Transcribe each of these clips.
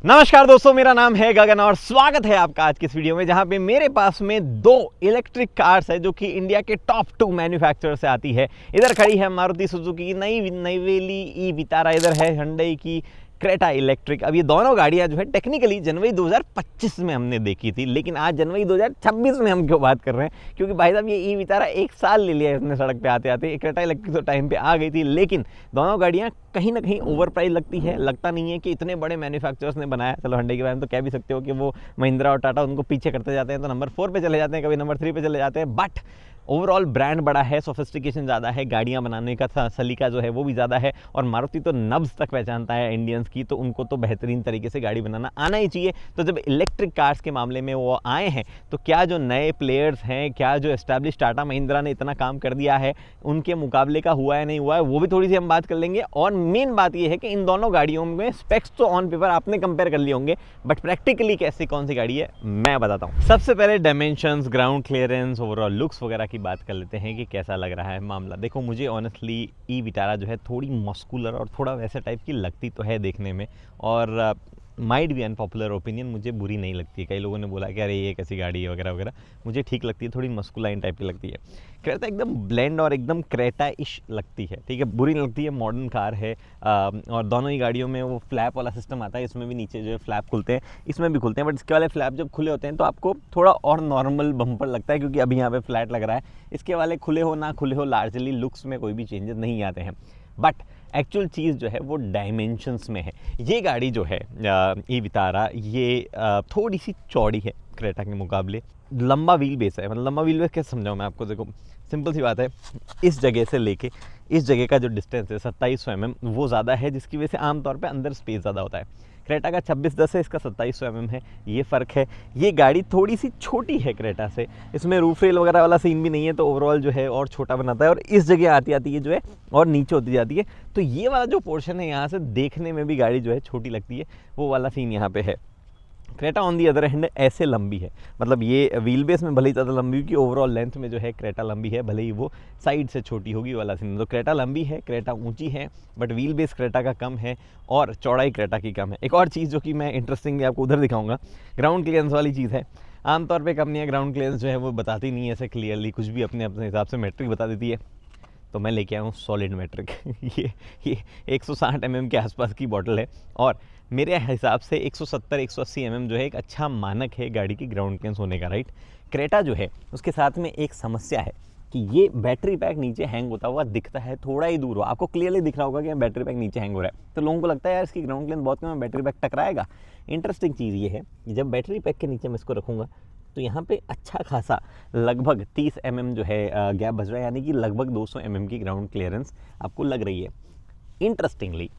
नमस्कार दोस्तों, मेरा नाम है गगन और स्वागत है आपका आज की इस वीडियो में, जहां पे मेरे पास में दो इलेक्ट्रिक कार्स है जो कि इंडिया के टॉप 2 मैन्युफैक्चरर से आती है। इधर खड़ी है मारुति सुजुकी की नईवेली ई विटारा, इधर है hyundai की क्रेटा इलेक्ट्रिक। अब ये दोनों गाड़ियां जो है टेक्निकली जनवरी 2025 में हमने देखी थी, लेकिन आज जनवरी 2026 में हम क्यों बात कर रहे हैं, क्योंकि भाई साहब ये ई विटारा 1 साल ले लिया है इसने सड़क पे आते आते। क्रेटा इलेक्ट्रिक तो टाइम पे आ गई थी, लेकिन दोनों गाड़ियां कहीं ना कहीं ओवर प्राइस लगती है। लगता नहीं है कि इतने बड़े मैन्युफैक्चरर्स ने बनाया। चलो hyundai के बारे में तो कह भी सकते हो कि वो महिंद्रा और टाटा उनको पीछे करते जाते हैं, तो नंबर 4 पे चले जाते हैं, कभी नंबर 3 पे चले जाते हैं। बट ओवरऑल ब्रांड बड़ा है, सोफिस्टिकेशन ज़्यादा है, गाड़ियाँ बनाने का सलीका जो है वो भी ज़्यादा है। और मारुति तो नब्ज़ तक पहचानता है इंडियंस की, तो उनको तो बेहतरीन तरीके से गाड़ी बनाना आना ही चाहिए। तो जब इलेक्ट्रिक कार्स के मामले में वो आए हैं, तो क्या जो नए प्लेयर्स हैं, क्या जो एस्टैब्लिश टाटा महिंद्रा ने इतना काम कर दिया है, उनके मुकाबले का हुआ है नहीं हुआ है, वो भी थोड़ी सी हम बात कर लेंगे। और मेन बात ये है कि इन दोनों गाड़ियों में स्पेक्स तो ऑन पेपर आपने कंपेयर कर लिए होंगे, बट प्रैक्टिकली कैसी कौन सी गाड़ी है मैं बताता हूँ। सबसे पहले dimensions, ground clearance, overall looks वगैरह की बात कर लेते हैं कि कैसा लग रहा है मामला। देखो, मुझे ऑनेस्टली ई विटारा जो है थोड़ी मस्कुलर और थोड़ा वैसे टाइप की लगती तो है देखने में, और माइट भी अनपॉपुलर ओपिनियन, मुझे बुरी नहीं लगती है। कई लोगों ने बोला कि अरे ये कैसी गाड़ी है वगैरह वगैरह, मुझे ठीक लगती है, थोड़ी मस्कुलाइन टाइप की लगती है। क्रेटा एकदम ब्लेंड और एकदम क्रेटा इश लगती है, ठीक है, बुरी नहीं लगती है, मॉडर्न कार है। और दोनों ही गाड़ियों में वो फ्लैप वाला सिस्टम आता है, इसमें भी नीचे जो है फ्लैप खुलते हैं, इसमें भी खुलते हैं, बट इसके वाले फ्लैप जब खुले होते हैं तो आपको थोड़ा और नॉर्मल बम्पर लगता है, क्योंकि अभी यहाँ पे फ्लैट लग रहा है। इसके वाले खुले हो ना खुले हो, लार्जली लुक्स में कोई भी चेंजेस नहीं आते हैं। बट एक्चुअल चीज़ जो है वो डायमेंशंस में है। ये गाड़ी जो है ई विटारा, ये थोड़ी सी चौड़ी है क्रेटा के मुकाबले, लंबा व्हील बेस है। मतलब लंबा व्हील बेस कैसे समझाऊँ मैं आपको। देखो, सिंपल सी बात है, इस जगह से लेके इस जगह का जो डिस्टेंस है 2700 mm वो ज़्यादा है, जिसकी वजह से आमतौर पे अंदर स्पेस ज़्यादा होता है। क्रेटा का 2610 है, इसका 2700 mm है, ये फ़र्क है। ये गाड़ी थोड़ी सी छोटी है क्रेटा से, इसमें रूफ रेल वगैरह वाला सीन भी नहीं है, तो ओवरऑल जो है और छोटा बनाता है। और इस जगह आती आती है जो है और नीचे होती जाती है, तो ये वाला जो पोर्शन है यहाँ से देखने में भी गाड़ी जो है छोटी लगती है, वो वाला सीन यहाँ पे है। Creta on the other hand ऐसे लंबी है, मतलब ये व्हील बेस में भले ही ज़्यादा लंबी होगी, ओवरऑल लेंथ में जो है क्रेटा लंबी है, भले ही वो साइड से छोटी होगी वाला सीन। तो क्रेटा लंबी है, क्रेटा ऊंची है, बट व्हील बेस क्रेटा का कम है और चौड़ाई क्रेटा की कम है। एक और चीज़ जो कि मैं इंटरेस्टिंगली आपको उधर दिखाऊंगा, ग्राउंड क्लियरेंस वाली चीज़ है। आमतौर पर कंपनियाँ ग्राउंड क्लियरेंस जो है वो बताती नहीं है ऐसे क्लियरली, कुछ भी अपने अपने हिसाब से मैट्रिक बता देती है। तो मैं लेके आया हूँ सॉलिड मैट्रिक ये 160 mm के आसपास की बॉटल है, और मेरे हिसाब से 170-180 mm जो है एक अच्छा मानक है गाड़ी की ग्राउंड क्लियरेंस होने का, राइट। क्रेटा जो है उसके साथ में एक समस्या है कि ये बैटरी पैक नीचे हैंग होता हुआ दिखता है, थोड़ा ही दूर हो आपको क्लियरली दिख रहा होगा कि बैटरी पैक नीचे हैंग हो रहा है, तो लोगों को लगता है यार इसकी ग्राउंड क्लियरेंस बहुत कम है, बैटरी पैक टकराएगा। इंटरेस्टिंग चीज़ ये है कि जब बैटरी पैक के नीचे मैं इसको रखूँगा तो यहाँ पे अच्छा खासा लगभग 30 mm जो है गैप बच रहा है, यानी कि लगभग 200 mm की ग्राउंड क्लियरेंस आपको लग रही है। इंटरेस्टिंगली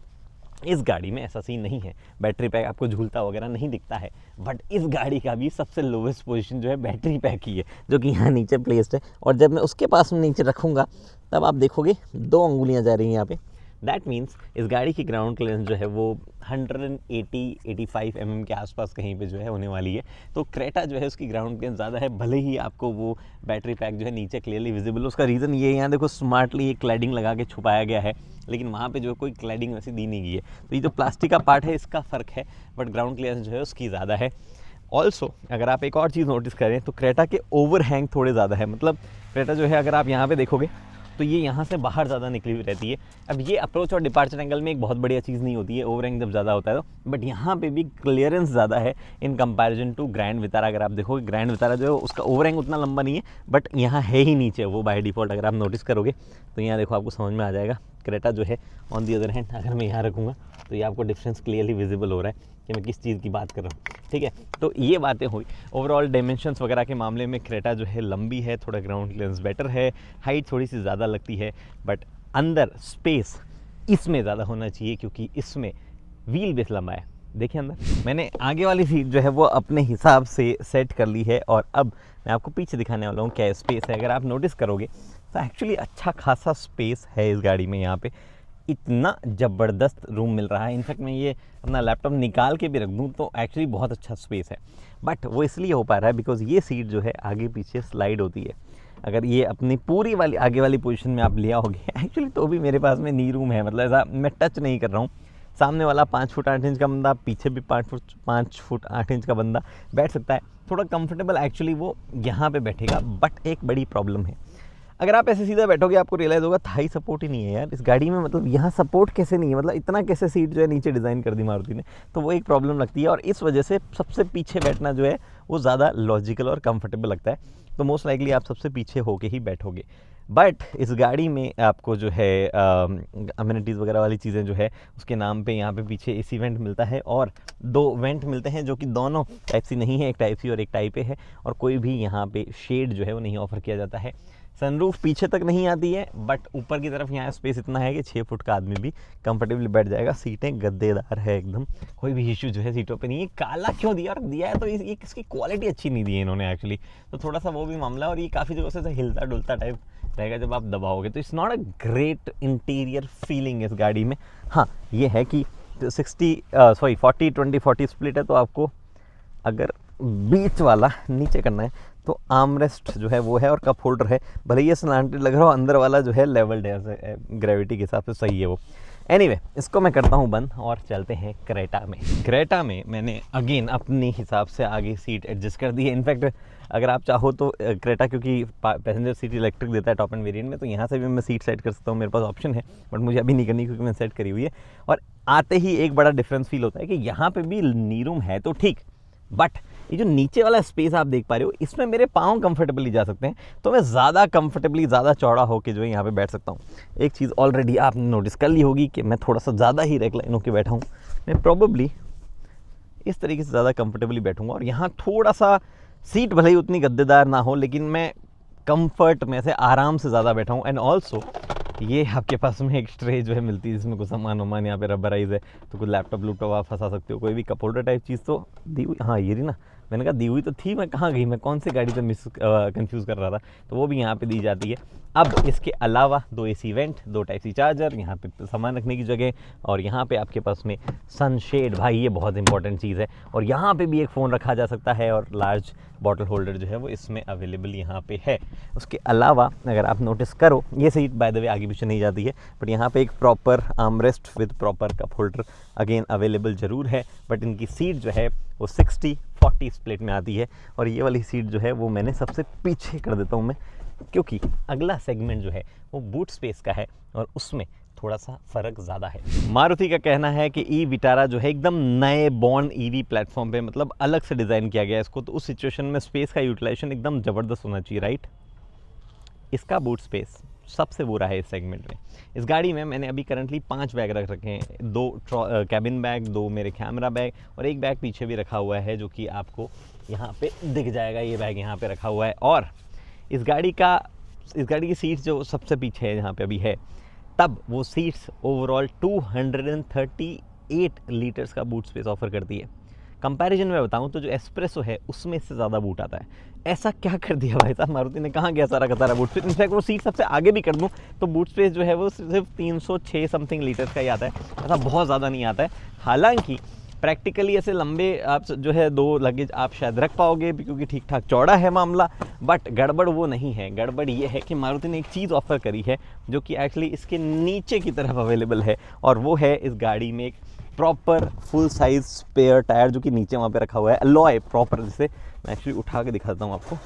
इस गाड़ी में ऐसा सीन नहीं है, बैटरी पैक आपको झूलता वगैरह नहीं दिखता है, बट इस गाड़ी का भी सबसे लोवेस्ट पोजीशन जो है बैटरी पैक ही है, जो कि यहाँ नीचे प्लेस्ड है। और जब मैं उसके पास में नीचे रखूँगा तब आप देखोगे 2 अंगुलियाँ जा रही हैं यहाँ पे। दैट मीन्स इस गाड़ी की ग्राउंड क्लियरेंस जो है वो 180-85 mm के आसपास कहीं पे जो है होने वाली है। तो क्रेटा जो है उसकी ग्राउंड क्लियरेंस ज़्यादा है, भले ही आपको वो बैटरी पैक जो है नीचे क्लियरली विजिबल। उसका रीज़न ये है, यहाँ देखो स्मार्टली ये क्लैडिंग लगा के छुपाया गया है, लेकिन वहाँ पे जो कोई क्लैडिंग वैसी दी नहीं गई है। तो ये जो प्लास्टिक का पार्ट है इसका फ़र्क है, बट ग्राउंड क्लियरेंस जो है उसकी ज़्यादा है। ऑल्सो अगर आप एक और चीज़ नोटिस करें तो क्रेटा के ओवर हैंग थोड़े ज़्यादा है, मतलब क्रेटा जो है अगर आप यहाँ पे देखोगे तो ये यहाँ से बाहर ज़्यादा निकली हुई रहती है। अब ये अप्रोच और डिपार्चर एंगल में एक बहुत बढ़िया चीज़ नहीं होती है ओवर हैंग जब ज़्यादा होता है तो, बट यहाँ पे भी क्लियरेंस ज़्यादा है in comparison to grand Vitara. अगर आप देखोगे ग्रैंड विटारा जो है उसका ओवर हैंग उतना लंबा नहीं है, बट यहाँ है ही नीचे वो बाय डिफ़ॉल्ट। अगर आप नोटिस करोगे तो यहाँ देखो आपको समझ में आ जाएगा। क्रेटा जो है ऑन दी अदर हैंड अगर मैं यहाँ रखूँगा तो ये आपको डिफरेंस क्लियरली विजिबल हो रहा है कि मैं किस चीज़ की बात कर रहा हूँ, ठीक है। तो ये बातें हुई। ओवरऑल डायमेंशंस वगैरह के मामले में क्रेटा जो है लंबी है, थोड़ा ग्राउंड क्लियरेंस बेटर है, हाइट थोड़ी सी ज़्यादा लगती है, बट अंदर स्पेस इसमें ज़्यादा होना चाहिए क्योंकि इसमें व्हील बेस लंबा है। देखिए अंदर मैंने आगे वाली सीट जो है वो अपने हिसाब से सेट कर ली है, और अब मैं आपको पीछे दिखाने वाला हूँ क्या स्पेस है। अगर आप नोटिस करोगे तो एक्चुअली अच्छा खासा स्पेस है इस गाड़ी में। यहाँ पे इतना ज़बरदस्त रूम मिल रहा है, इनफैक्ट मैं ये अपना लैपटॉप निकाल के भी रख दूँ तो एक्चुअली बहुत अच्छा स्पेस है। बट वो इसलिए हो पा रहा है बिकॉज ये सीट जो है आगे पीछे स्लाइड होती है। अगर ये अपनी पूरी वाली आगे वाली पोजीशन में आप लिया होगे एक्चुअली तो भी मेरे पास में नी रूम है, मतलब ऐसा मैं टच नहीं कर रहा हूँ, सामने वाला 5 फुट 8 इंच का बंदा, पीछे भी 5 फुट 8 इंच का बंदा बैठ सकता है। थोड़ा कंफर्टेबल एक्चुअली वो यहाँ पे बैठेगा। बट एक बड़ी प्रॉब्लम है, अगर आप ऐसे सीधा बैठोगे आपको रियलाइज़ होगा थाई सपोर्ट ही नहीं है यार इस गाड़ी में। मतलब यहाँ सपोर्ट कैसे नहीं है, मतलब इतना कैसे सीट जो है नीचे डिज़ाइन कर दी मारुति ने। तो वो एक प्रॉब्लम लगती है और इस वजह से सबसे पीछे बैठना जो है वो ज़्यादा लॉजिकल और कंफर्टेबल लगता है। तो मोस्ट लाइकली आप सबसे पीछे होके ही बैठोगे। बट इस गाड़ी में आपको जो है अमेनिटीज़ वगैरह वाली चीज़ें जो है उसके नाम पे यहाँ पे पीछे एसी वेंट मिलता है और 2 वेंट मिलते हैं जो कि दोनों टाइप सी नहीं है, एक टाइप सी और एक टाइप ए है। और कोई भी यहाँ पे शेड जो है वो नहीं ऑफर किया जाता है। सनरूफ पीछे तक नहीं आती है, बट ऊपर की तरफ यहाँ स्पेस इतना है कि 6 फुट का आदमी भी कंफर्टेबली बैठ जाएगा। सीटें गद्देदार है एकदम, कोई भी इशू जो है सीटों पे नहीं है। काला क्यों दिया, और दिया है तो ये इसकी क्वालिटी अच्छी नहीं दी है इन्होंने एक्चुअली, तो थोड़ा सा वो भी मामला है। और ये काफ़ी जगह से हिलता डुलता टाइप रहेगा जब आप दबाओगे, तो it's not a great interior feeling इस गाड़ी में। हाँ ये है कि 40-20-40 स्प्लिट है, तो आपको अगर बीच वाला नीचे करना है तो आर्मरेस्ट जो है वो है और कप होल्डर है। भले ये स्लैंटेड लग रहा हो, अंदर वाला जो है लेवल्ड है, ग्रेविटी के हिसाब से सही है वो। एनीवे, इसको मैं करता हूँ बंद और चलते हैं क्रेटा में। क्रेटा में मैंने अगेन अपने हिसाब से आगे सीट एडजस्ट कर दी है। इनफैक्ट अगर आप चाहो तो क्रेटा क्योंकि पैसेंजर सीट इलेक्ट्रिक देता है टॉप एंड वेरिएंट में, तो यहाँ से भी मैं सीट सेट कर सकता हूँ, मेरे पास ऑप्शन है। बट मुझे अभी नहीं करनी क्योंकि मैं सेट करी हुई है। और आते ही एक बड़ा डिफरेंस फील होता है कि यहाँ पे भी नी रूम है तो ठीक, बट ये जो नीचे वाला स्पेस आप देख पा रहे हो इसमें मेरे पाँव कंफर्टेबली जा सकते हैं, तो मैं ज़्यादा कंफर्टेबली ज़्यादा चौड़ा होकर जो है यहाँ पे बैठ सकता हूँ। एक चीज़ ऑलरेडी आपने नोटिस कर ली होगी कि मैं थोड़ा सा ज़्यादा ही रेक्लाइन होकर बैठा हूँ। मैं प्रॉबेबली इस तरीके से ज़्यादा कंफर्टेबली बैठूँगा और यहाँ थोड़ा सा सीट भले ही उतनी गद्देदार ना हो, लेकिन मैं कंफर्ट में से आराम से ज़्यादा बैठा हूँ। एंड ऑल्सो ये आपके पास में एक ट्रे जो है मिलती है जिसमें कुछ सामान वामान यहाँ पे रबराइज है, तो कुछ लैपटॉप आप फंसा सकते हो, कोई भी कप होल्डर टाइप चीज़ तो दी हुई। हाँ ये रही ना, मैंने कहा दी हुई तो थी, मैं कहाँ गई, मैं कौन सी गाड़ी से कंफ्यूज कर रहा था, तो वो भी यहाँ पे दी जाती है। अब इसके अलावा 2 AC vent, 2 type C charger, यहाँ पे सामान रखने की जगह, और यहाँ पे आपके पास में सनशेड, भाई ये बहुत इंपॉर्टेंट चीज़ है। और यहाँ पे भी एक फ़ोन रखा जा सकता है और लार्ज बॉटल होल्डर जो है वो इसमें अवेलेबल यहाँ पे है। उसके अलावा अगर आप नोटिस करो, ये सीट बाय द वे आगे पीछे नहीं जाती है, बट यहाँ पे एक proper armrest with proper cup holder again available ज़रूर है। बट इनकी सीट जो है वो 60-40 स्प्लिट में आती है। और ये वाली सीट जो है वो मैंने सबसे पीछे कर देता हूँ मैं, क्योंकि अगला सेगमेंट जो है वो बूट स्पेस का है और उसमें थोड़ा सा फ़र्क ज़्यादा है। मारुति का कहना है कि ई विटारा जो है एकदम नए बॉर्न ईवी प्लेटफॉर्म पे, मतलब अलग से डिज़ाइन किया गया है इसको, तो उस सिचुएशन में स्पेस का यूटिलाइजेशन एकदम ज़बरदस्त होना चाहिए, राइट। इसका बूट स्पेस सबसे बुरा है इस सेगमेंट में। इस गाड़ी में मैंने अभी करंटली 5 बैग रख रखे हैं, 2 कैबिन बैग, 2 मेरे कैमरा बैग और एक बैग पीछे भी रखा हुआ है जो कि आपको यहाँ पे दिख जाएगा। ये बैग यहाँ पे रखा हुआ है। और इस गाड़ी की सीट्स जो सबसे पीछे है जहाँ पे अभी है, तब वो सीट्स ओवरऑल 238 लीटर्स का बूट स्पेस ऑफर करती है। कंपैरिजन में बताऊं तो जो एस्प्रेसो है उसमें इससे ज़्यादा बूट आता है। ऐसा क्या कर दिया भाई साहब मारुति ने, कहाँ गया सारा का सारा बूट स्पेस। इनफैक्ट वो सीट सबसे आगे भी कर दूं तो बूट स्पेस जो है वो सिर्फ 306 समथिंग लीटर्स का ही आता है, ऐसा बहुत ज़्यादा नहीं आता है। हालांकि प्रैक्टिकली ऐसे लंबे आप जो है 2 लगेज आप शायद रख पाओगे क्योंकि ठीक ठाक चौड़ा है मामला। बट गड़बड़ वो नहीं है, गड़बड़ ये है कि मारुति ने एक चीज़ ऑफर करी है जो कि एक्चुअली इसके नीचे की तरफ अवेलेबल है, और वो है इस गाड़ी में एक proper full size spare tyre जो कि नीचे वहाँ पे रखा हुआ है। अलॉय प्रॉपर, जिसे मैं एक्चुअली उठा के दिखाता हूँ आपको,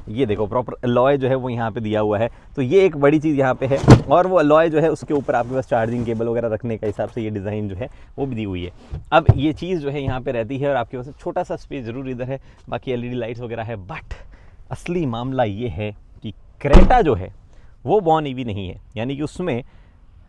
ये देखो प्रॉपर अलॉय जो है वो यहाँ पे दिया हुआ है। तो ये एक बड़ी चीज़ यहाँ पे है। और वो अलॉय जो है उसके ऊपर आपके पास चार्जिंग केबल वगैरह रखने का हिसाब से ये डिज़ाइन जो है वो भी दी हुई है। अब ये चीज़ जो है यहाँ पे रहती है और आपके पास छोटा सा स्पेस ज़रूर इधर है, बाकी LED लाइट्स वगैरह है। बट असली मामला ये है कि क्रेटा जो है वो बॉर्न ईवी नहीं है, यानी कि उसमें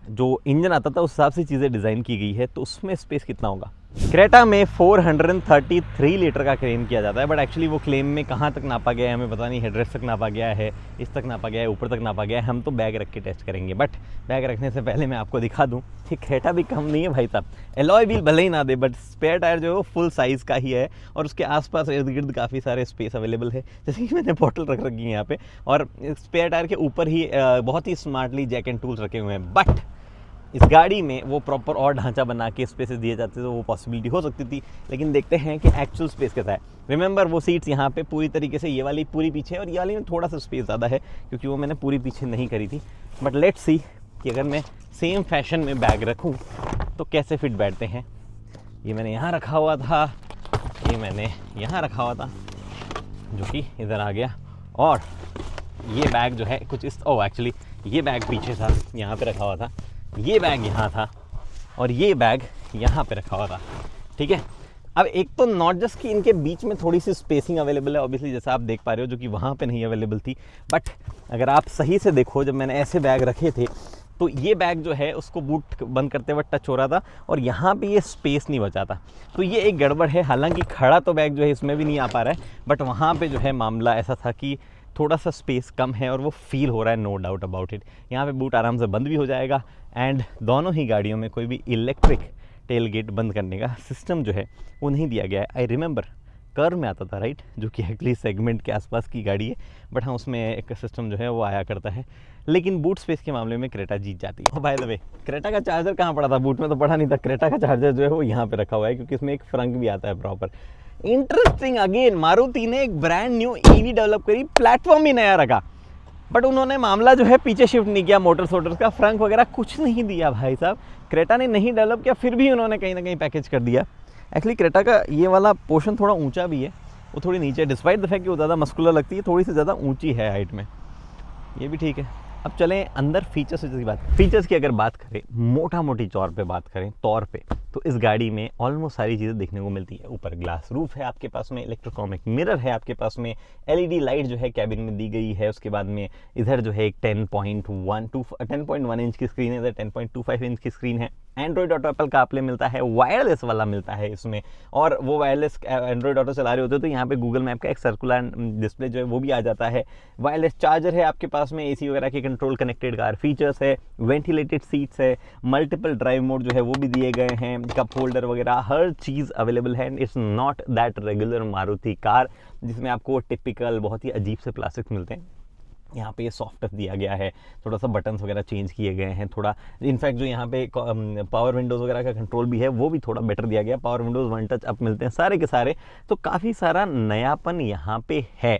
जो इंजन आता था उस हिसाब से चीज़ें डिज़ाइन की गई है, तो उसमें स्पेस कितना होगा। क्रेटा में 433 लीटर का क्लेम किया जाता है, बट एक्चुअली वो क्लेम में कहाँ तक नापा गया है हमें पता नहीं। हेडरेस्ट तक नापा गया है, इस तक नापा गया है, ऊपर तक नापा गया है। हम तो बैग रख के टेस्ट करेंगे, बट बैग रखने से पहले मैं आपको दिखा दूँ कि क्रेटा भी कम नहीं है भाई साहब। एलॉय व्हील भले ही ना दे, बट स्पेयर टायर जो है वो फुल साइज़ का ही है और उसके आसपास इर्द गिर्द काफ़ी सारे स्पेस अवेलेबल है। जैसे कि मैंने बॉटल रख रखी है यहाँ पे, और स्पेयर टायर के ऊपर ही बहुत ही स्मार्टली जैक एंड टूल्स रखे हुए हैं। बट इस गाड़ी में वो प्रॉपर और ढांचा बना के स्पेसेस दिए जाते तो वो पॉसिबिलिटी हो सकती थी, लेकिन देखते हैं कि एक्चुअल स्पेस कैसा है। रिमेंबर वो सीट्स यहाँ पे पूरी तरीके से, ये वाली पूरी पीछे है और ये वाली में थोड़ा सा स्पेस ज़्यादा है क्योंकि वो मैंने पूरी पीछे नहीं करी थी। बट लेट्स सी कि अगर मैं सेम फैशन में बैग रखूँ तो कैसे फिट बैठते हैं। ये मैंने यहाँ रखा हुआ था, ये मैंने यहाँ रखा हुआ था, जो कि इधर आ गया। और ये बैग जो है कुछ इस एक्चुअली ये बैग पीछे था, यहाँ पे रखा हुआ था, ये बैग यहाँ था और ये बैग यहाँ पे रखा हुआ था। ठीक है, अब एक तो नॉट जस्ट कि इनके बीच में थोड़ी सी स्पेसिंग अवेलेबल है ऑब्वियसली, जैसा आप देख पा रहे हो, जो कि वहाँ पे नहीं अवेलेबल थी। बट अगर आप सही से देखो, जब मैंने ऐसे बैग रखे थे तो ये बैग जो है उसको बूट बंद करते वक्त टच हो रहा था और यहाँ पे ये स्पेस नहीं बचा था। तो ये एक गड़बड़ है। हालांकि खड़ा तो बैग जो है इसमें भी नहीं आ पा रहा है, बट वहाँ पे जो है मामला ऐसा था कि थोड़ा सा स्पेस कम है और वो फील हो रहा है, नो डाउट अबाउट इट। यहाँ पे बूट आराम से बंद भी हो जाएगा। एंड दोनों ही गाड़ियों में कोई भी इलेक्ट्रिक टेल गेट बंद करने का सिस्टम जो है वो नहीं दिया गया है। आई रिमेंबर कर्व में आता था, राइट, जो कि एक्चुअली सेगमेंट के आसपास की गाड़ी है, बट हाँ उसमें एक सिस्टम जो है वो आया करता है। लेकिन बूट स्पेस के मामले में क्रेटा जीत जाती है। बाय द वे, क्रेटा का चार्जर कहाँ पड़ा था? बूट में तो पड़ा नहीं था। क्रेटा का चार्जर जो है वो यहाँ पे रखा हुआ है, क्योंकि इसमें एक फ्रंक भी आता है प्रॉपर। इंटरेस्टिंग, अगेन मारुति ने एक ब्रांड न्यू ईवी डेवलप करी, प्लेटफॉर्म भी नया रखा, बट उन्होंने मामला जो है पीछे शिफ्ट नहीं किया। मोटर्स का फ्रंक वगैरह कुछ नहीं दिया भाई साहब। क्रेटा ने नहीं डेवलप किया, फिर भी उन्होंने कहीं ना कहीं पैकेज कर दिया। एक्चुअली क्रेटा का ये वाला पोर्शन थोड़ा ऊंचा भी है, वो थोड़ी नीचे, डिस्पाइट द फैक्ट कि वो ज़्यादा मस्कुलर लगती है, थोड़ी सी ज़्यादा ऊंची है हाइट में। ये भी ठीक है। अब चलें अंदर फीचर्स की बात। फीचर्स की अगर बात करें, मोटा मोटी तौर पे तो इस गाड़ी में ऑलमोस्ट सारी चीज़ें देखने को मिलती है। ऊपर ग्लास रूफ है आपके पास में, इलेक्ट्रोकॉमिक मिरर है आपके पास में, एलईडी लाइट जो है कैबिन में दी गई है। उसके बाद में इधर जो है एक 10.1 इंच की स्क्रीन है, इधर 10.25 इंच की स्क्रीन है। एंड्रॉइड ऑटो एप्पल कारप्ले मिलता है, वायरलेस वाला मिलता है इसमें। और वो वायरलेस एंड्रॉइड ऑटो चला रहे होते हो तो यहाँ पे गूगल मैप का एक सर्कुलर डिस्प्ले जो है वो भी आ जाता है। वायरलेस चार्जर है आपके पास में, एसी वगैरह के कंट्रोल कनेक्टेड कार फीचर्स है, वेंटिलेटेड सीट्स है, मल्टीपल ड्राइव मोड जो है वो भी दिए गए हैं, कप होल्डर वगैरह हर चीज़ अवेलेबल है। It's not that regular Maruti car जिसमें आपको टिपिकल बहुत ही अजीब से प्लास्टिक मिलते हैं। यहाँ पे ये सॉफ्ट टच दिया गया है, थोड़ा सा बटन्स वगैरह चेंज किए गए हैं, थोड़ा इनफैक्ट जो यहाँ पे पावर विंडोज़ वगैरह का कंट्रोल भी है वो भी थोड़ा बेटर दिया गया। Power Windows one touch up मिलते हैं सारे के सारे, तो काफ़ी सारा नयापन यहाँ पे है।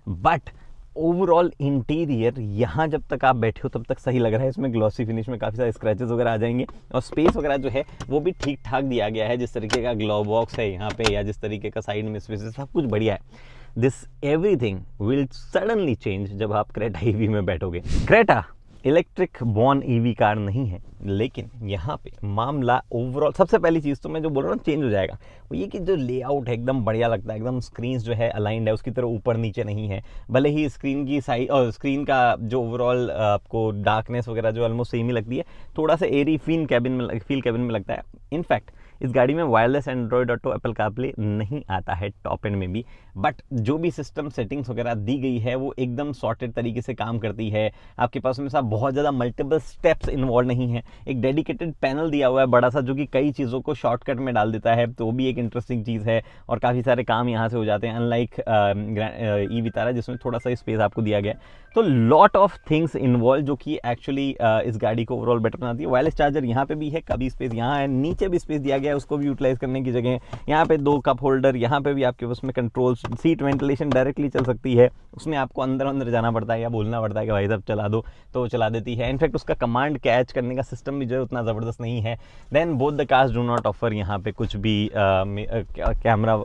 बट ओवरऑल इंटीरियर यहाँ जब तक आप बैठे हो तब तक सही लग रहा है। इसमें ग्लॉसी फिनिश में काफ़ी सारे स्क्रैचेस वगैरह आ जाएंगे और स्पेस वगैरह जो है वो भी ठीक ठाक दिया गया है। जिस तरीके का ग्लव बॉक्स है यहाँ पे या जिस तरीके का साइड में स्पेस है, सब कुछ बढ़िया है। This everything will suddenly change जब आप क्रेटा ईवी में बैठोगे। Creta electric born EV car नहीं है, लेकिन यहाँ पे मामला ओवरऑल सबसे पहली चीज़ तो मैं जो बोल रहा हूँ चेंज हो जाएगा वो ये कि जो लेआउट है एकदम बढ़िया लगता है। एकदम स्क्रीन जो है अलाइंड है, उसकी तरह ऊपर नीचे नहीं है। भले ही स्क्रीन की साइज और स्क्रीन का जो ओवरऑल आपको डार्कनेस वगैरह जो ऑलमोस्ट सेम ही लगती है, थोड़ा सा एरी फील कैबिन में लगता है। इनफैक्ट इस गाड़ी में wireless Android auto Apple CarPlay नहीं आता है टॉप एंड में भी, बट जो भी सिस्टम सेटिंग्स वगैरह दी गई है वो एकदम सॉर्टेड तरीके से काम करती है। आपके पास में साहब बहुत ज़्यादा मल्टीपल स्टेप्स इन्वॉल्व नहीं है। एक डेडिकेटेड पैनल दिया हुआ है बड़ा सा, जो कि कई चीज़ों को शॉर्टकट में डाल देता है, तो वो भी एक इंटरेस्टिंग चीज़ है और काफ़ी सारे काम यहाँ से हो जाते हैं, अनलाइक ई विटारा जिसमें थोड़ा सा स्पेस आपको दिया गया है। तो लॉट ऑफ थिंग्स इन्वॉल्व जो कि एक्चुअली इस गाड़ी को ओवरऑल बेटर बनाती है। वायरलेस चार्जर यहाँ पे भी है, कभी स्पेस यहाँ है, नीचे भी स्पेस दिया गया है, उसको भी यूटिलाइज करने की जगह यहाँ पे 2 कप होल्डर, यहाँ पे भी आपके उसमें कंट्रोल, सीट वेंटिलेशन डायरेक्टली चल सकती है। उसमें आपको अंदर जाना पड़ता है या बोलना पड़ता है कि भाई साहब चला दो, तो वो चला देती है। इनफैक्ट उसका कमांड कैच करने का सिस्टम भी जो है उतना ज़बरदस्त नहीं है। Then both the cars do not offer यहाँ पे कुछ भी कैमरा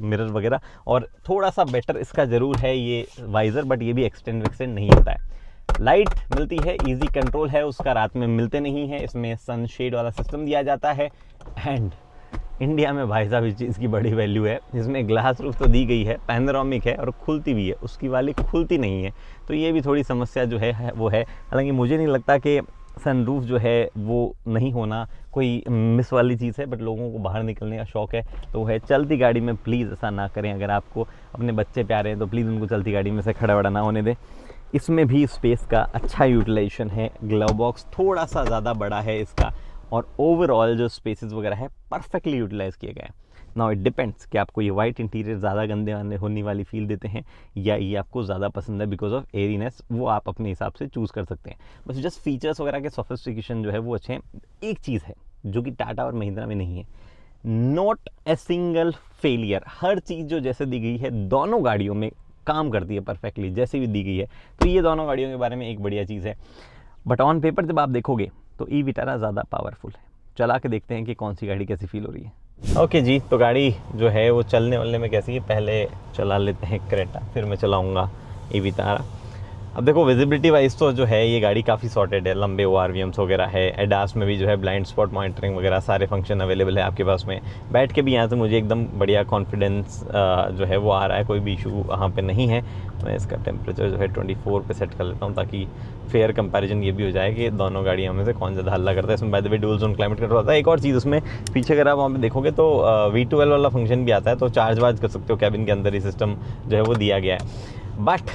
मिरर वगैरह, और थोड़ा सा बेटर इसका ज़रूर है ये वाइजर, बट ये भी एक्सटेंड नहीं होता है। लाइट मिलती है, इजी कंट्रोल है उसका, रात में मिलते नहीं है। इसमें सनशेड वाला सिस्टम दिया जाता है। एंड इंडिया में भाई साहब इस चीज़ की बड़ी वैल्यू है, इसमें ग्लास रूफ तो दी गई है, पैनोरामिक है और खुलती भी है, उसकी वाली खुलती नहीं है, तो ये भी थोड़ी समस्या जो है वो है। हालांकि मुझे नहीं लगता कि सनरूफ जो है वो नहीं होना कोई मिस वाली चीज़ है, बट लोगों को बाहर निकलने का शौक़ है तो है। चलती गाड़ी में प्लीज़ ऐसा ना करें। अगर आपको अपने बच्चे प्यारे हैं तो प्लीज़ उनको चलती गाड़ी में से खड़ा वड़ा ना होने दें। इसमें भी स्पेस का अच्छा यूटिलाइजेशन है, ग्लव बॉक्स थोड़ा सा ज़्यादा बड़ा है इसका, और ओवरऑल जो स्पेसेस वगैरह है परफेक्टली यूटिलाइज किए गए हैं। नाउ इट डिपेंड्स कि आपको ये वाइट इंटीरियर ज़्यादा गंदे वाले होने वाली फील देते हैं या ये आपको ज़्यादा पसंद है बिकॉज ऑफ एरीनेस, वो आप अपने हिसाब से चूज़ कर सकते हैं। बस जस्ट फीचर्स वगैरह के सोफिस्टिकेशन जो है वो अच्छे हैं। एक चीज़ है जो कि टाटा और महिंद्रा में नहीं है, नॉट ए सिंगल फेलियर। हर चीज़ जो जैसे दी गई है दोनों गाड़ियों में काम करती है परफेक्टली जैसे भी दी गई है, तो ये दोनों गाड़ियों के बारे में एक बढ़िया चीज़ है। बट ऑन पेपर जब आप देखोगे तो ई विटारा ज़्यादा पावरफुल है। चला के देखते हैं कि कौन सी गाड़ी कैसी फील हो रही है। ओके जी, तो गाड़ी जो है वो चलने वालने में कैसी है, पहले चला लेते हैं क्रेटा, फिर मैं चलाऊँगा ई विटारा। अब देखो विजिबिलिटी वाइज तो जो है ये गाड़ी काफ़ी सॉर्टेड है, लंबे ORVMs वगैरह है, एडास में भी जो है ब्लाइंड स्पॉट मॉनिटरिंग वगैरह सारे फंक्शन अवेलेबल है आपके पास में। बैठ के भी यहाँ से मुझे एकदम बढ़िया कॉन्फिडेंस जो है वो आ रहा है, कोई भी इशू वहाँ पे नहीं है। मैं इसका टेम्परेचर जो है 24 पे सेट कर लेता हूँ ताकि फेयर कंपैरिजन ये भी हो जाए कि दोनों गाड़ियों में से कौन ज़्यादा हल्ला करता है। इसमें by the way dual zone climate control आता है। एक और चीज़ उसमें पीछे अगर आप वहाँ पे देखोगे तो V12 वाला फंक्शन भी आता है, तो चार्ज वार्ज कर सकते हो, कैबिन के अंदर ही सिस्टम जो है वो दिया गया है। बट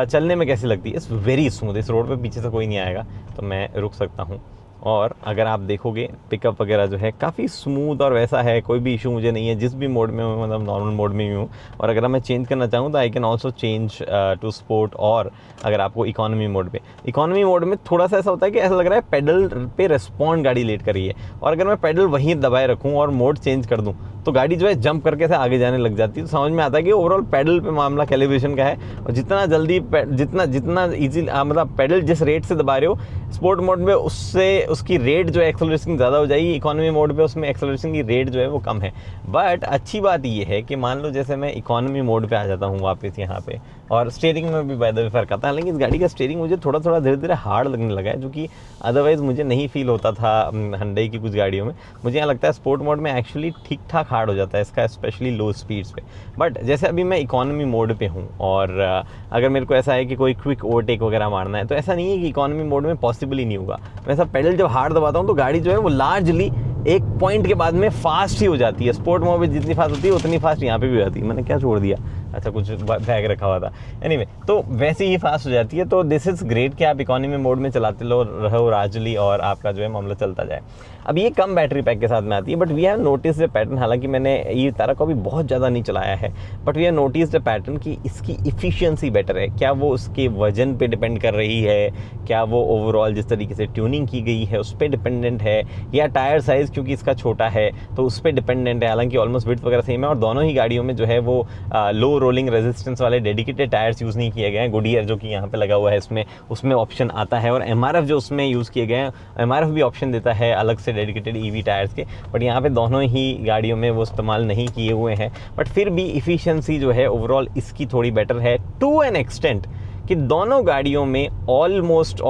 चलने में कैसी लगती है, इट्स वेरी स्मूथ। इस रोड पे पीछे से कोई नहीं आएगा तो मैं रुक सकता हूँ। और अगर आप देखोगे पिकअप वगैरह जो है काफ़ी स्मूथ और वैसा है, कोई भी इशू मुझे नहीं है जिस भी मोड में हूँ, मतलब नॉर्मल मोड में भी हूँ। और अगर मैं चेंज करना चाहूँ तो I can also change to sport, और अगर आपको इकोनॉमी मोड में थोड़ा सा ऐसा होता है कि ऐसा लग रहा है पेडल पे रिस्पॉन्ड गाड़ी लेट कर रही है, और अगर मैं पेडल वहीं दबाए रखूँ और मोड चेंज कर दूँ तो गाड़ी जो है जंप करके से आगे जाने लग जाती है। तो समझ में आता है कि ओवरऑल पेडल पे मामला कैलिब्रेशन का है, और जितना जल्दी जितना ईजी मतलब पेडल जिस रेट से दबा रहे हो स्पोर्ट मोड में, उससे उसकी रेट जो है एक्सेलरेशन ज़्यादा हो जाएगी। इकोनॉमी मोड पे उसमें एक्सेलरेशन की रेट जो है वो कम है। बट अच्छी बात ये है कि मान लो जैसे मैं इकोनॉमी मोड पे आ जाता हूँ वापस यहाँ पे, और स्टीयरिंग में भी बाय द वे फर्क आता है। लेकिन इस गाड़ी का स्टीयरिंग मुझे थोड़ा थोड़ा धीरे धीरे हार्ड लगने लगा है, जो कि अदरवाइज़ मुझे नहीं फील होता था Hyundai की कुछ गाड़ियों में। मुझे यहाँ लगता है स्पोर्ट मोड में एक्चुअली ठीक ठाक हार्ड हो जाता है इसका, स्पेशली लो स्पीड्स पे। बट जैसे अभी मैं इकोनॉमी मोड पे हूँ, और अगर मेरे को ऐसा है कि कोई क्विक ओवरटेक वगैरह मारना है, तो ऐसा नहीं है कि इकोनॉमी मोड में पॉसिबल ही नहीं होगा। मैं ऐसा पेडल जब हार्ड दबाता हूँ तो गाड़ी जो है वो लार्जली एक पॉइंट के बाद में फास्ट ही हो जाती है। स्पोर्ट मोड में जितनी फास्ट होती है उतनी फास्ट यहाँ पे भी हो जाती है। मैंने क्या छोड़ दिया, अच्छा कुछ बैग रखा हुआ था। एनीवे, तो वैसे ही फास्ट हो जाती है। तो दिस इज़ ग्रेट कि आप इकोनॉमी मोड में चलाते रहो राजली, और आपका जो है मामला चलता जाए। अब ये कम बैटरी पैक के साथ में आती है, but we have notice the pattern, हालांकि मैंने ये तारा को भी बहुत ज़्यादा नहीं चलाया है, but we have notice the pattern कि इसकी इफ़िशियंसी बेटर है। क्या वो उसके वजन पे डिपेंड कर रही है, क्या वो ओवरऑल जिस तरीके से ट्यूनिंग की गई है उस पर डिपेंडेंट है, या टायर साइज़ क्योंकि इसका छोटा है तो उस पर डिपेंडेंट है। हालांकि ऑलमोस्ट विड्थ वगैरह सेम है, और दोनों ही गाड़ियों में जो है वो लो रोलिंग रेजिस्टेंस वाले डेडिकेटेड टायर्स यूज़ नहीं किए गए हैं। गुडियर जो कि यहाँ पे लगा हुआ है इसमें, उसमें ऑप्शन आता है, और MRF जो उसमें यूज़ किए गए हैं, MRF भी ऑप्शन देता है अलग से डेडिकेटेड EV टायर्स के, बट यहाँ पे दोनों ही गाड़ियों में वो इस्तेमाल नहीं किए हुए हैं। बट फिर भी इफ़िशियंसी जो है ओवरऑल इसकी थोड़ी बेटर है, टू एन एक्सटेंट कि दोनों गाड़ियों में ऑलमोस्ट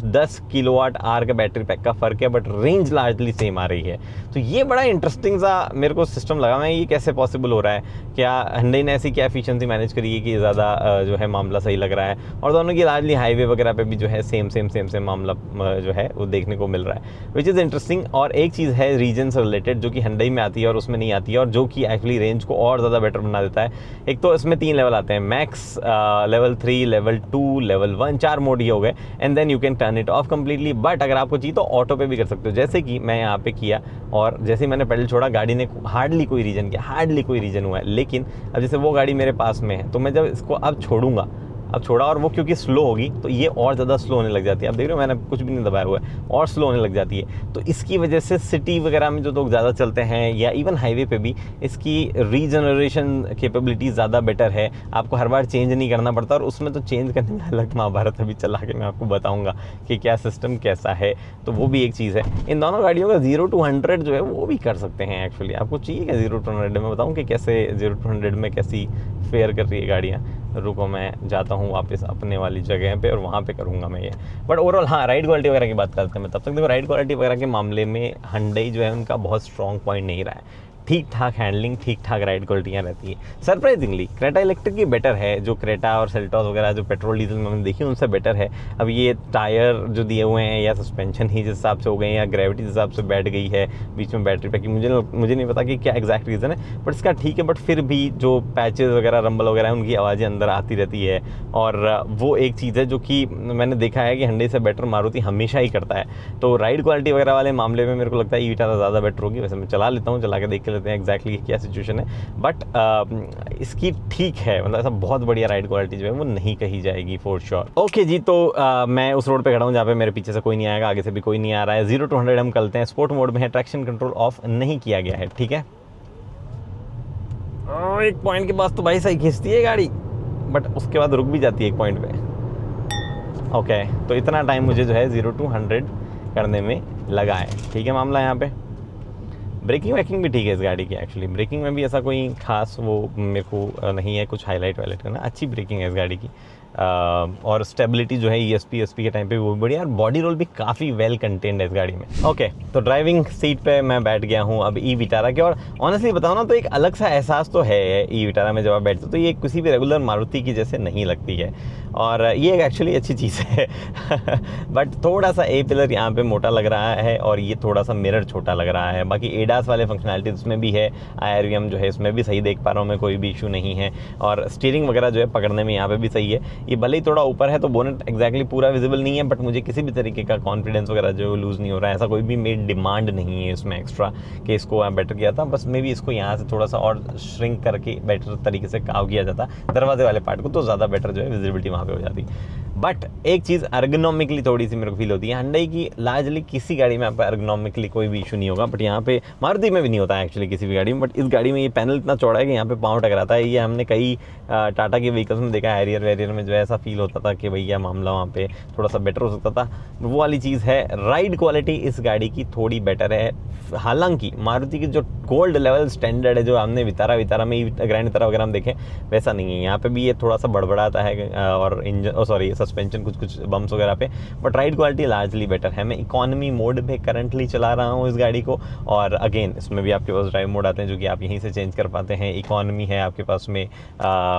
10 किलोवाट आवर का बैटरी पैक का फ़र्क है, बट रेंज लार्जली सेम आ रही है। तो ये बड़ा इंटरेस्टिंग सा मेरे को सिस्टम लगा। मैं ये कैसे पॉसिबल हो रहा है, क्या Hyundai ने ऐसी क्या एफिशिएंसी मैनेज करी है कि ज़्यादा जो है मामला सही लग रहा है, और दोनों की लार्जली हाईवे वगैरह पे भी जो है सेम मामला जो है वो देखने को मिल रहा है, विच इज़ इंटरेस्टिंग। और एक चीज़ है रीजन से रिलेटेड जो कि Hyundai में आती है और उसमें नहीं आती है, और जो कि एक्चुअली रेंज को और ज़्यादा बेटर बना देता है। एक तो इसमें 3 लेवल आते हैं, max, level 3, level 2, level 1, 4 mode ये हो गए, and then you can turn it off completely. But अगर आपको चाहिए तो ऑटो पे भी कर सकते हो, जैसे कि मैं यहाँ पे किया, और जैसे ही मैंने पेडल छोड़ा गाड़ी ने हार्डली कोई रीजन हुआ है। लेकिन अब जैसे वो गाड़ी मेरे पास में है, तो मैं जब इसको अब छोड़ूंगा, और वो क्योंकि स्लो होगी तो ये और ज़्यादा स्लो होने लग जाती है। आप देख रहे हो मैंने कुछ भी नहीं दबाया हुआ है, और स्लो होने लग जाती है। तो इसकी वजह से सिटी वगैरह में जो लोग ज़्यादा चलते हैं, या इवन हाईवे पे भी, इसकी रीजनरेशन कैपेबिलिटी ज़्यादा बेटर है। आपको हर बार चेंज नहीं करना पड़ता, और उसमें तो चेंज करने में अलग महाभारत अभी चला के मैं आपको बताऊँगा कि क्या सिस्टम कैसा है। तो वो भी एक चीज़ है। इन दोनों गाड़ियों का 0 to 100 जो है वो भी कर सकते हैं एक्चुअली। आपको चाहिए क्या 0 to 100 में बताऊँ कि कैसे 0 to 100 में कैसी फेयर कर रही है गाड़ियाँ। रुको मैं जाता हूँ वापस अपने वाली जगह पे, और वहाँ पे करूँगा मैं ये। बट ओवरऑल हाँ, राइड क्वालिटी वगैरह की बात करते हैं। मैं तब तक देखो राइड क्वालिटी वगैरह के मामले में Hyundai जो है उनका बहुत स्ट्रॉन्ग पॉइंट नहीं रहा है। ठीक ठाक हैंडलिंग, ठीक ठाक राइड क्वालिटियाँ रहती है। सरप्राइजिंगली क्रेटा इलेक्ट्रिक की बेटर है, जो क्रेटा और सेल्टॉस वगैरह जो पेट्रोल डीजल में हमने देखी उनसे बेटर है। अब ये टायर जो दिए हुए हैं, या सस्पेंशन ही जिस हिसाब से हो गए, या ग्रेविटी जिस हिसाब से बैठ गई है बीच में बैटरी पैक की, मुझे नहीं पता कि क्या एग्जैक्ट रीज़न है, बट इसका ठीक है। बट फिर भी जो पैचेस वगैरह, रंबल वगैरह है, उनकी आवाज़ें अंदर आती रहती है, और वो एक चीज़ है जो कि मैंने देखा है कि Hyundai से बेटर मारुति हमेशा ही करता है। तो राइड क्वालिटी वगैरह वाले मामले में मेरे को लगता है ई-विटारा ज़्यादा बेटर होगी। वैसे मैं चला लेता हूँ, चला के देख के लेते हैं एग्जैक्टली क्या सिचुएशन है। बट इसकी ठीक है, मतलब ऐसा बहुत बढ़िया राइड क्वालिटी जो है वो नहीं कही जाएगी फॉर श्योर। ओके जी, तो मैं उस रोड पे खड़ा हूँ जहाँ पे मेरे पीछे से कोई नहीं आएगा, आगे से भी कोई नहीं आ रहा है। 0 to 100 हम करते हैं, स्पोर्ट मोड में है, ट्रैक्शन कंट्रोल ऑफ नहीं किया गया है, ठीक है। एक पॉइंट के पास तो भाई सही खींचती है गाड़ी, बट उसके बाद रुक भी जाती है एक पॉइंट पे। ओके, तो इतना टाइम मुझे जो है 0 to 100 करने में लगा है, ठीक है मामला यहाँ पे। ब्रेकिंग वैकिंग भी ठीक है इस गाड़ी की। एक्चुअली ब्रेकिंग में भी ऐसा कोई खास वो मेरे को नहीं है कुछ हाईलाइट वाईलाइट करना, अच्छी ब्रेकिंग है इस गाड़ी की। और स्टेबिलिटी जो है ESP एसपी के टाइम पे वो भी बढ़िया, और बॉडी रोल भी काफ़ी वेल कंटेन्ड है इस गाड़ी में। ओके, तो ड्राइविंग सीट पे मैं बैठ गया हूँ अब ई विटारा के, और ऑनेस्टली बताओ ना तो एक अलग सा एहसास तो है ई विटारा में जब आप बैठते हो, तो ये किसी भी रेगुलर मारुति की जैसे नहीं लगती है, और ये एक एक्चुअली अच्छी चीज़ है। बट थोड़ा सा ए पिलर यहाँ पे मोटा लग रहा है, और ये थोड़ा सा मिरर छोटा लग रहा है। बाकी एडास वाले फंक्शनैलिटी इसमें भी है, IRVM जो है इसमें भी सही देख पा रहा हूँ मैं, कोई भी इशू नहीं है, और स्टीयरिंग वगैरह जो है पकड़ने में यहाँ पे भी सही है। ये भले ही थोड़ा ऊपर है तो बोनेट एग्जैक्टली पूरा विजिबल नहीं है, बट मुझे किसी भी तरीके का कॉन्फिडेंस वगैरह जो लूज़ नहीं हो रहा है, ऐसा कोई भी मेरी डिमांड नहीं है इसमें एक्स्ट्रा कि इसको बेटर किया था। बस मे भी इसको यहाँ से थोड़ा सा और श्रिंक करके बेटर तरीके से काव किया जाता दरवाजे वाले पार्ट को, तो ज़्यादा बेटर जो है विजिबिलिटी वहाँ पे हो जाती। बट एक चीज़ एर्गोनॉमिकली थोड़ी सी मेरे को फील होती है, Hyundai की लार्जली किसी गाड़ी में आपका एर्गोनॉमिकली कोई भी इशू नहीं होगा, बट यहाँ पे मारुति में भी नहीं होता है एक्चुअली किसी भी गाड़ी में, बट इस गाड़ी में ये पैनल इतना चौड़ा है कि यहाँ पे पाँव टकराता है। ये हमने कई टाटा के व्हीकल्स में देखा, हैरियर वैरियर में जो है ऐसा फील होता था कि भैया मामला वहाँ पे थोड़ा सा बेटर हो सकता था, वो वाली चीज़ है। राइड क्वालिटी इस गाड़ी की थोड़ी बेटर है, हालांकि मारुति की जो गोल्ड लेवल स्टैंडर्ड है जो हमने वितारा में ग्रैंड वितारा वगैरह हम देखें वैसा नहीं है। यहाँ पे भी ये थोड़ा सा बड़बड़ाता है, और इंजन सॉरी सस्पेंशन कुछ बम्स वगैरह पे, but ride quality largely better है। मैं इकोनॉमी मोड पे करंटली चला रहा हूँ इस गाड़ी को, और अगेन इसमें भी आपके पास ड्राइव मोड आते हैं जो कि आप यहीं से चेंज कर पाते हैं। इकोनॉमी है आपके पास में,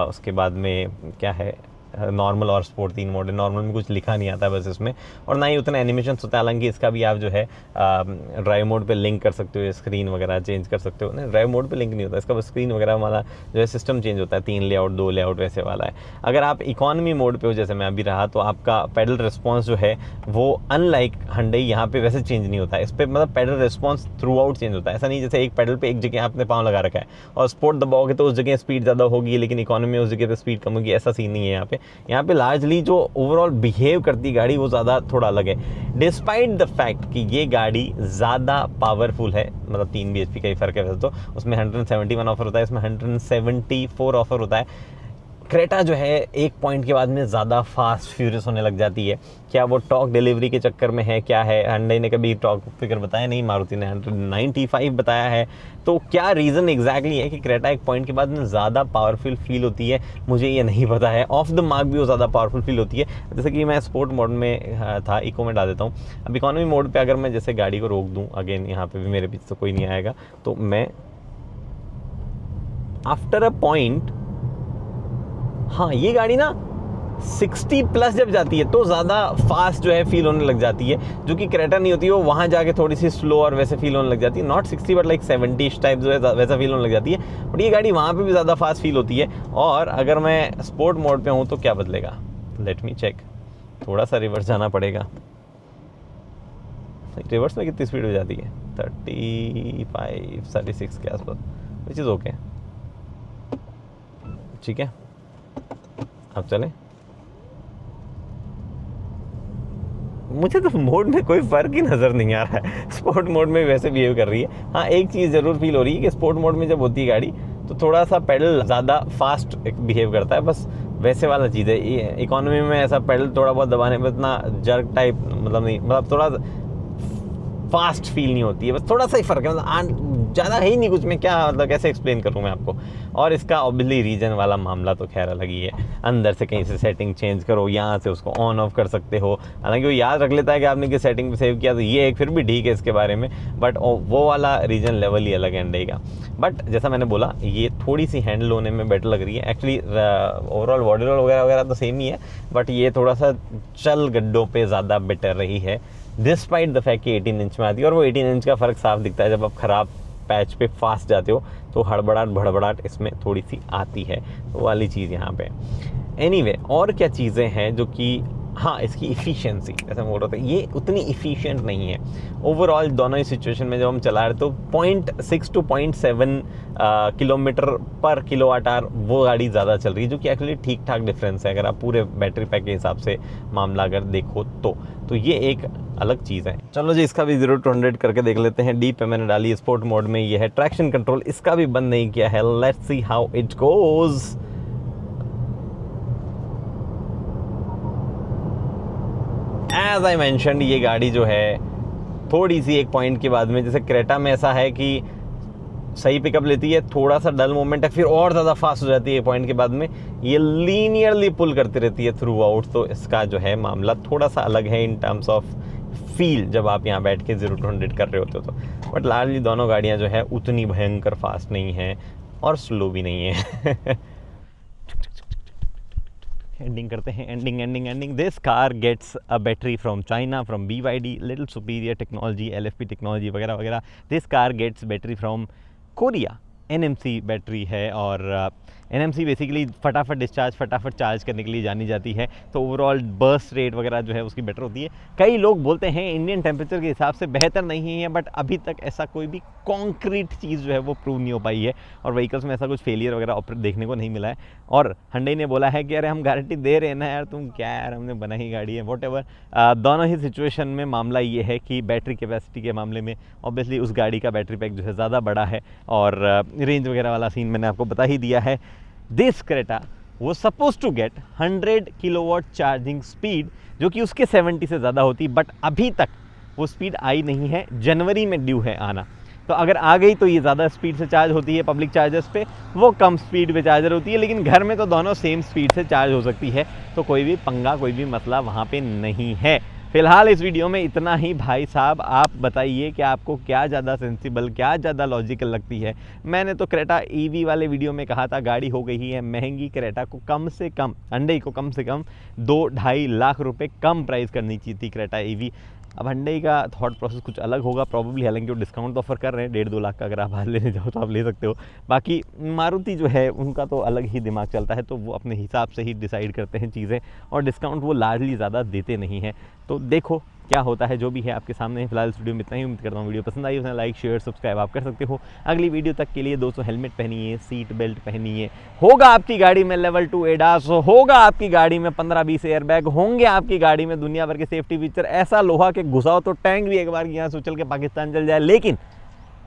उसके बाद में क्या है, नॉर्मल और स्पोर्ट 3 मोड है। नॉर्मल में कुछ लिखा नहीं आता है बस इसमें, और ना ही उतना एनिमेशन होता है। हालांकि इसका भी आप जो है ड्राइव मोड पे लिंक कर सकते हो, स्क्रीन वगैरह चेंज कर सकते हो। नहीं, ड्राइव मोड पे लिंक नहीं होता इसका, बस स्क्रीन वगैरह वाला जो है सिस्टम चेंज होता है, 3 लेआउट 2 लेआउट वैसे वाला है। अगर आप इकोनॉमी मोड पे हो जैसे मैं अभी रहा, तो आपका पेडल रिस्पॉन्स जो है वो अनलाइक Hyundai यहाँ पे वैसे चेंज नहीं होता है। इस पर मतलब pedal response through out change होता है, ऐसा नहीं जैसे एक पेडल पे एक जगह आपने पाँव लगा रखा है और स्पोर्ट दबाओगे तो उस जगह स्पीड ज़्यादा होगी, लेकिन इकोनॉमी में उस जगह पे स्पीड कम होगी, ऐसा सीन नहीं है यहाँ पे। यहाँ पे लार्ज जो ओवरऑल बिहेव करती गाड़ी वो ज़्यादा थोड़ा अलग है, डिस्पाइट द फैक्ट कि ये गाड़ी ज़्यादा पावरफुल है। मतलब 3 bhp का ही फर्क है वैसे तो, उसमें 171 ऑफर होता है, इसमें 174 ऑफर होता है। क्रेटा जो है एक पॉइंट के बाद में ज़्यादा फास्ट फ्यूरियस होने लग जाती है। क्या वो टॉर्क डिलीवरी के चक्कर में है, क्या है? Hyundai ने कभी टॉर्क फिगर बताया नहीं, मारुति ने 195 बताया है। तो क्या रीज़न एग्जैक्टली है कि क्रेटा एक पॉइंट के बाद में ज़्यादा पावरफुल फील होती है, मुझे ये नहीं पता है। ऑफ द मार्क भी वो ज़्यादा पावरफुल फील होती है। जैसे कि मैं स्पोर्ट मोड में था, इको में डाल देता हूँ। अब इकोनॉमी मोड पर अगर मैं जैसे गाड़ी को रोक दूँ, अगेन यहाँ पर भी मेरे पीछे तो कोई नहीं आएगा, तो मैं आफ्टर अ पॉइंट, हाँ ये गाड़ी ना 60 प्लस जब जाती है तो ज़्यादा फास्ट जो है फील होने लग जाती है, जो कि क्रेटा नहीं होती है। वो वहाँ जाके थोड़ी सी स्लो और वैसे फील होने लग जाती है, नॉट 60 बट लाइक 70 टाइप जो है वैसा फील होने लग जाती है। बट ये गाड़ी वहाँ पे भी ज़्यादा फास्ट फील होती है। और अगर मैं स्पोर्ट मोड पे हूँ तो क्या बदलेगा, लेट मी चेक। थोड़ा सा रिवर्स जाना पड़ेगा। रिवर्स में कितनी स्पीड हो जाती है? 35 36 के आसपास, विच इज़ ओके। ठीक है, अब चलें। मुझे तो मोड में कोई फ़र्क ही नज़र नहीं आ रहा है, स्पोर्ट मोड में वैसे बिहेव कर रही है। हाँ एक चीज़ ज़रूर फील हो रही है कि स्पोर्ट मोड में जब होती है गाड़ी तो थोड़ा सा पेडल ज़्यादा फास्ट बिहेव करता है, बस वैसे वाला चीज़ है। इकोनॉमी में ऐसा पेडल थोड़ा बहुत दबाने में इतना जर्क टाइप मतलब नहीं, मतलब थोड़ा फास्ट फील नहीं होती है, बस थोड़ा सा ही फ़र्क है। मतलब ज़्यादा है ही नहीं कुछ में, क्या मतलब कैसे एक्सप्लेन करूँ मैं आपको। और इसका ऑब्वियसली रीजन वाला मामला तो खैर अलग ही है। अंदर से कहीं से सेटिंग चेंज करो, यहाँ से उसको ऑन ऑफ कर सकते हो। हालांकि वो याद रख लेता है कि आपने किस सेटिंग पे सेव किया, तो ये एक फिर भी ठीक है इसके बारे में, बट वो वाला रीजन लेवल ही अलग है Hyundai का। बट जैसा मैंने बोला, ये थोड़ी सी हैंडल होने में बेटर लग रही है। एक्चुअली ओवरऑल बॉडी रोल वगैरह वगैरह तो सेम ही है, बट ये थोड़ा सा चल गड्ढों पर ज़्यादा बेटर रही है, डिस्पाइट द फैक्ट कि 18 इंच में आती है। और वो 18 इंच का फ़र्क साफ दिखता है, जब आप ख़राब पैच पे फास्ट जाते हो तो हड़बड़ाहट भड़बड़ाहट इसमें थोड़ी सी आती है, तो वाली चीज़ यहाँ पे। एनीवे, और क्या चीज़ें हैं जो कि, हाँ इसकी इफ़िशियंसी, जैसे मैं बोल रहा था, ये उतनी इफ़िशियंट नहीं है ओवरऑल। दोनों ही सिचुएशन में जब हम चला रहे तो 0.6 to 0.7 किलोमीटर पर किलोवाट आवर वो गाड़ी ज़्यादा चल रही है, जो कि एक्चुअली ठीक ठाक डिफरेंस है अगर आप पूरे बैटरी पैक के हिसाब से मामला अगर देखो तो ये एक अलग चीज़ है। चलो जी, इसका भी 0 to 100 करके देख लेते हैं। डी पे मैंने डाली, स्पोर्ट मोड में ये है। ट्रैक्शन कंट्रोल इसका भी बंद नहीं किया है, let's see how it goes. As I mentioned, ये गाड़ी जो है थोड़ी सी एक पॉइंट के बाद में, जैसे क्रेटा में ऐसा है कि सही पिकअप लेती है, थोड़ा सा डल मोमेंट है, फिर और ज़्यादा फास्ट हो जाती है एक पॉइंट के बाद में, ये लीनियरली पुल करती रहती है थ्रू आउट। तो इसका जो है मामला थोड़ा सा अलग है इन टर्म्स ऑफ फील जब आप यहाँ बैठ के 0 to 100 कर रहे होते हो तो। बट लार्जली दोनों गाड़ियाँ जो है उतनी भयंकर फास्ट नहीं हैं और स्लो भी नहीं है। एंडिंग करते हैं, ending. This car gets a battery from China, from BYD, little superior technology, LFP technology वगैरह वगैरह। This car gets battery from Korea, NMC battery है, और NMC बेसिकली फटाफट डिस्चार्ज, फटाफट चार्ज करने के लिए जानी जाती है, तो ओवरऑल बर्स्ट रेट वगैरह जो है उसकी बेटर होती है। कई लोग बोलते हैं इंडियन टेम्परेचर के हिसाब से बेहतर नहीं है, बट अभी तक ऐसा कोई भी कॉन्क्रीट चीज़ जो है वो प्रूव नहीं हो पाई है, और व्हीकल्स में ऐसा कुछ फेलियर वगैरह देखने को नहीं मिला है। और Hyundai ने बोला है कि अरे हम गारंटी दे रहे हैं ना यार, तुम क्या यार, हमने बनाई गाड़ी है, वॉट एवर। दोनों ही सिचुएशन में मामला ये है कि बैटरी कैपेसिटी के मामले में ऑब्वियसली उस गाड़ी का बैटरी पैक जो है ज़्यादा बड़ा है, और रेंज वगैरह वाला सीन मैंने आपको बता ही दिया है। दिस क्रेटा वो suppose to get 100 kilowatt charging speed, जो कि उसके 70 से ज़्यादा होती, बट अभी तक वो स्पीड आई नहीं है, जनवरी में ड्यू है आना। तो अगर आ गई तो ये ज़्यादा स्पीड से चार्ज होती है पब्लिक चार्जर्स पे, वो कम स्पीड पे चार्जर होती है, लेकिन घर में तो दोनों सेम स्पीड से चार्ज हो सकती है, तो कोई भी पंगा, कोई भी मसला वहाँ पे नहीं है। फिलहाल इस वीडियो में इतना ही भाई साहब। आप बताइए कि आपको क्या ज़्यादा सेंसिबल, क्या ज़्यादा लॉजिकल लगती है। मैंने तो क्रेटा EV वाले वीडियो में कहा था गाड़ी हो गई है महंगी, क्रेटा को कम से कम, Hyundai को कम से कम 2-2.5 लाख रुपए कम प्राइस करनी चाहिए थी क्रेटा EV। अब Hyundai का थॉट प्रोसेस कुछ अलग होगा प्रॉब्ली, हालांकि वो डिस्काउंट ऑफर कर रहे हैं 1.5-2 लाख का, अगर आप बाहर लेने जाओ तो आप ले सकते हो। बाकी मारुति जो है उनका तो अलग ही दिमाग चलता है, तो वो अपने हिसाब से ही डिसाइड करते हैं चीज़ें, और डिस्काउंट वो लार्जली ज़्यादा देते नहीं हैं। तो देखो क्या होता है, जो भी है आपके सामने है। फिलहाल इस वीडियो में इतना ही, उम्मीद करता हूँ वीडियो पसंद आई, उसने लाइक शेयर सब्सक्राइब आप कर सकते हो। अगली वीडियो तक के लिए दोस्तों हेलमेट पहनिए, सीट बेल्ट पहनिए, होगा आपकी गाड़ी में लेवल 2 ADAS, होगा आपकी गाड़ी में 15-20 एयरबैग, होंगे आपकी गाड़ी में दुनिया भर के सेफ्टी फीचर, ऐसा लोहा के घुसाओ तो टैंक भी एक बार यहाँ से उछल के पाकिस्तान चल जाए। लेकिन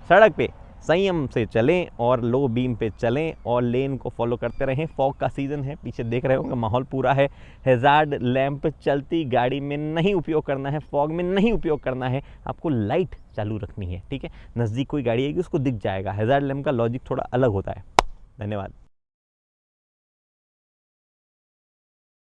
सड़क पे संयम से चलें और लो बीम पे चलें और लेन को फॉलो करते रहें। फॉग का सीज़न है, पीछे देख रहे होंगे माहौल पूरा है। हैज़ार्ड लैंप चलती गाड़ी में नहीं उपयोग करना है, फॉग में नहीं उपयोग करना है, आपको लाइट चालू रखनी है, ठीक है। नज़दीक कोई गाड़ी आएगी उसको दिख जाएगा। हैज़ार्ड लैंप का लॉजिक थोड़ा अलग होता है। धन्यवाद।